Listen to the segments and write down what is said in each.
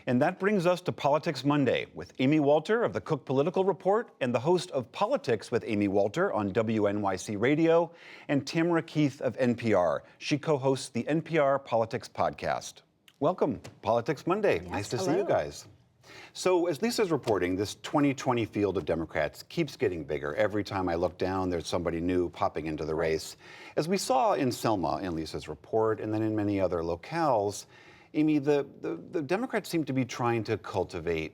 And that brings us to Politics Monday with Amy Walter of the Cook Political Report and the host of Politics with Amy Walter on WNYC Radio, and Tamara Keith of NPR. She co-hosts the NPR Politics Podcast. Welcome, Politics Monday. Yes, nice to hello. see you guys. So as Lisa's reporting, this 2020 field of Democrats keeps getting bigger. Every time I look down, there's somebody new popping into the race. As we saw in Selma in Lisa's report, and then in many other locales, Amy, the Democrats seem to be trying to cultivate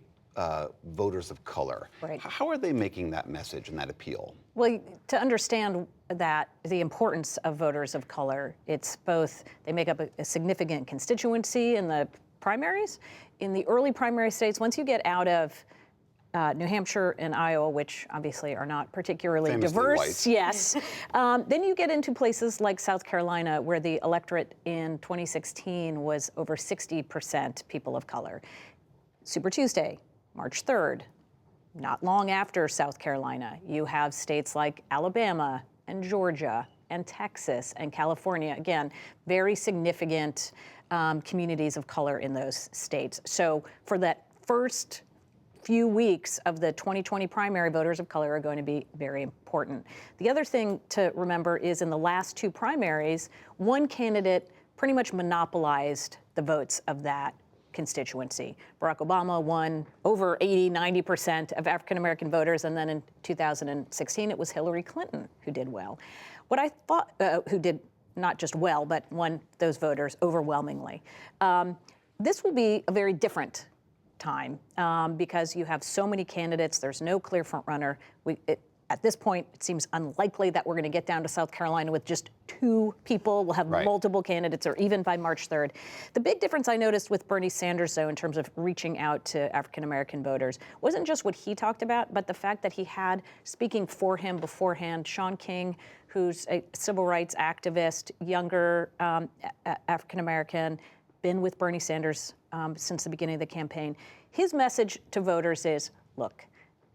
voters of color. Right. How are they making that message and that appeal? Well, to understand that, the importance of voters of color, it's both, they make up a significant constituency in the primaries. In the early primary states, once you get out of New Hampshire and Iowa, which obviously are not particularly Famously diverse, white. yes, then you get into places like South Carolina, where the electorate in 2016 was over 60% people of color. Super Tuesday, March 3rd, not long after South Carolina, you have states like Alabama and Georgia and Texas and California. Again, very significant communities of color in those states. So for that first few weeks of the 2020 primary, voters of color are going to be very important. The other thing to remember is in the last two primaries, one candidate pretty much monopolized the votes of that constituency. Barack Obama won over 80–90% of African-American voters, and then in 2016, it was Hillary Clinton who did well. What I thought, who did not just well, but won those voters overwhelmingly. This will be a very different time because you have so many candidates. There's no clear front runner. At this point, it seems unlikely that we're going to get down to South Carolina with just two people. We'll have multiple candidates, or even by March 3rd. The big difference I noticed with Bernie Sanders, though, in terms of reaching out to African-American voters, wasn't just what he talked about, but the fact that he had, speaking for him beforehand, Shaun King, who's a civil rights activist, younger African-American, been with Bernie Sanders since the beginning of the campaign. His message to voters is, look,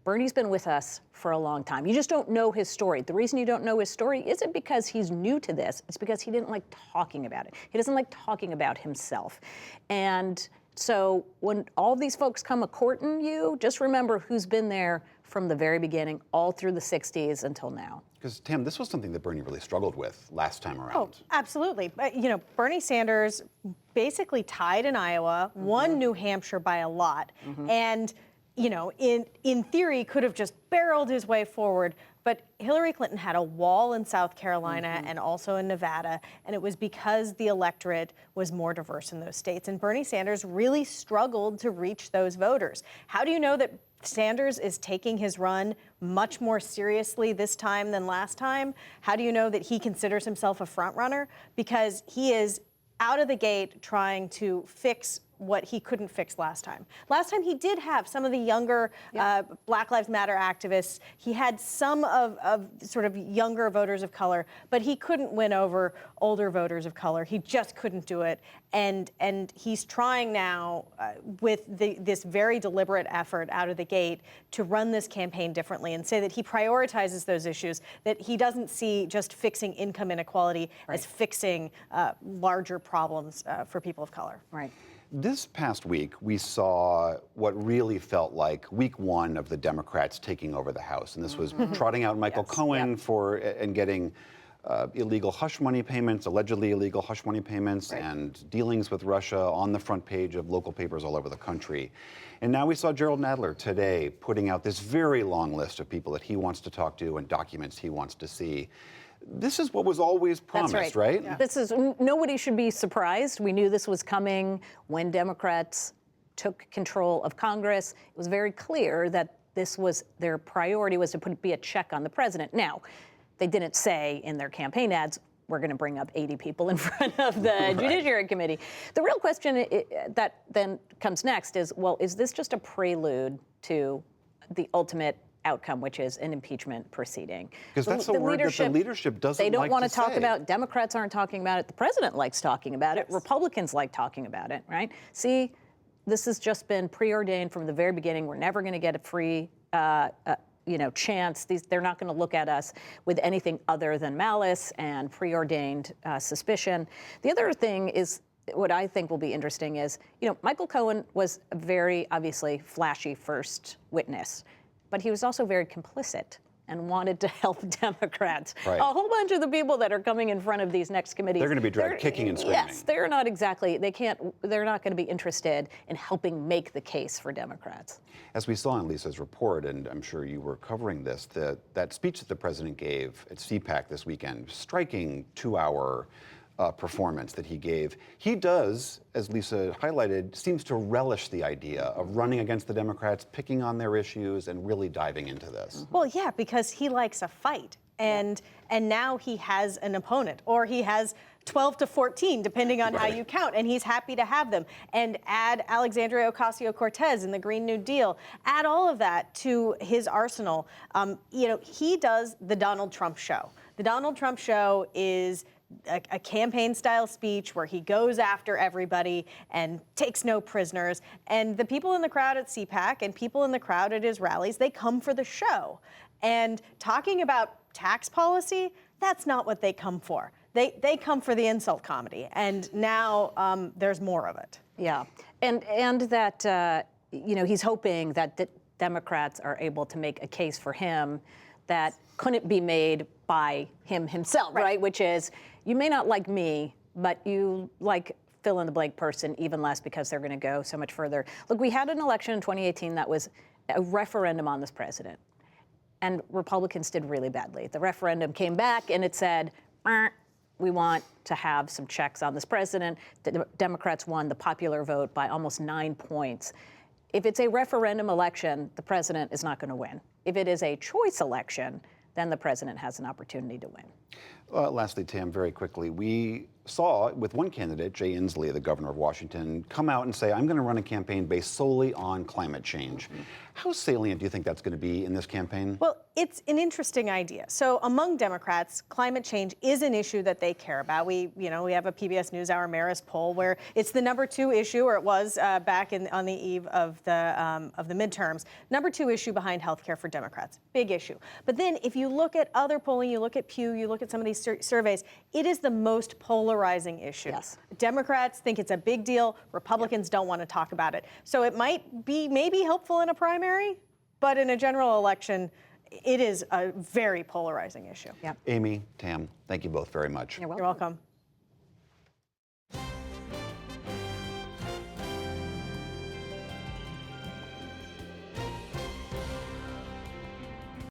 Bernie's been with us for a long time. You just don't know his story. The reason you don't know his story isn't because he's new to this. It's because he didn't like talking about it. He doesn't like talking about himself. And so when all these folks come a-courting you, just remember who's been there from the very beginning, all through the 60s until now. Because, Tam, this was something that Bernie really struggled with last time around. Oh, absolutely. Bernie Sanders basically tied in Iowa, won New Hampshire by a lot, and in theory, could have just barreled his way forward. But Hillary Clinton had a wall in South Carolina and also in Nevada, and it was because the electorate was more diverse in those states. And Bernie Sanders really struggled to reach those voters. How do you know that Sanders is taking his run much more seriously this time than last time? How do you know that he considers himself a front runner? Because he is out of the gate trying to fix what he couldn't fix last time. Last time he did have some of the younger Black Lives Matter activists. He had some of sort of younger voters of color, but he couldn't win over older voters of color. He just couldn't do it. And he's trying now with this very deliberate effort out of the gate to run this campaign differently and say that he prioritizes those issues, that he doesn't see just fixing income inequality as fixing larger problems for people of color. Right. This past week, we saw what really felt like week one of the Democrats taking over the House. And this was trotting out Michael Cohen and getting illegal hush money payments, allegedly illegal hush money payments, and dealings with Russia on the front page of local papers all over the country. And now we saw Gerald Nadler today putting out this very long list of people that he wants to talk to and documents he wants to see. This is what was always promised, That's right? Yeah. This is, nobody should be surprised. We knew this was coming when Democrats took control of Congress. It was very clear that this was their priority, was to be a check on the president. Now, they didn't say in their campaign ads, we're going to bring up 80 people in front of the Judiciary Committee. The real question that then comes next is, well, is this just a prelude to the ultimate outcome, which is an impeachment proceeding? Because that's the word that the leadership doesn't like to say. They don't want to talk about. Democrats aren't talking about it. The president likes talking about it. Republicans like talking about it, right? See, this has just been preordained from the very beginning. We're never going to get a free chance. They're not going to look at us with anything other than malice and preordained suspicion. The other thing is what I think will be interesting is, Michael Cohen was a very obviously flashy first witness, but he was also very complicit and wanted to help Democrats. Right. A whole bunch of the people that are coming in front of these next committees, They're going to be dragged kicking and screaming. Yes, they're not exactly, they're not going to be interested in helping make the case for Democrats. As we saw in Lisa's report, and I'm sure you were covering this, that speech that the president gave at CPAC this weekend, striking 2-hour performance that he gave. He does, as Lisa highlighted, seems to relish the idea of running against the Democrats, picking on their issues, and really diving into this. Well, yeah, because he likes a fight. And now he has an opponent, or he has 12 to 14, depending on how you count, and he's happy to have them. And add Alexandria Ocasio-Cortez and the Green New Deal, add all of that to his arsenal. He does the Donald Trump show. The Donald Trump show is a campaign-style speech where he goes after everybody and takes no prisoners. And the people in the crowd at CPAC and people in the crowd at his rallies, they come for the show. And talking about tax policy, that's not what they come for. They come for the insult comedy, and now there's more of it. Yeah, and that he's hoping that the Democrats are able to make a case for him that couldn't be made by him himself, right? Which is, you may not like me, but you like fill in the blank person even less because they're going to go so much further. Look, we had an election in 2018 that was a referendum on this president, and Republicans did really badly. The referendum came back and it said, we want to have some checks on this president. The Democrats won the popular vote by almost 9 points. If it's a referendum election, the president is not going to win. If it is a choice election, then the president has an opportunity to win. Lastly, Tam, very quickly, we saw with one candidate, Jay Inslee, the governor of Washington, come out and say, I'm going to run a campaign based solely on climate change. How salient do you think that's going to be in this campaign? Well, it's an interesting idea. So among Democrats, climate change is an issue that they care about. We have a PBS NewsHour Marist poll where it's the #2 issue, or it was back on the eve of the midterms. #2 issue behind healthcare for Democrats. Big issue. But then if you look at other polling, you look at Pew, you look at some of these surveys, it is the most polarizing issue. Yes. Democrats think it's a big deal. Republicans don't want to talk about it. So it might be maybe helpful in a primary, but in a general election, it is a very polarizing issue. Yep. Amy, Tam, thank you both very much. You're welcome. You're welcome.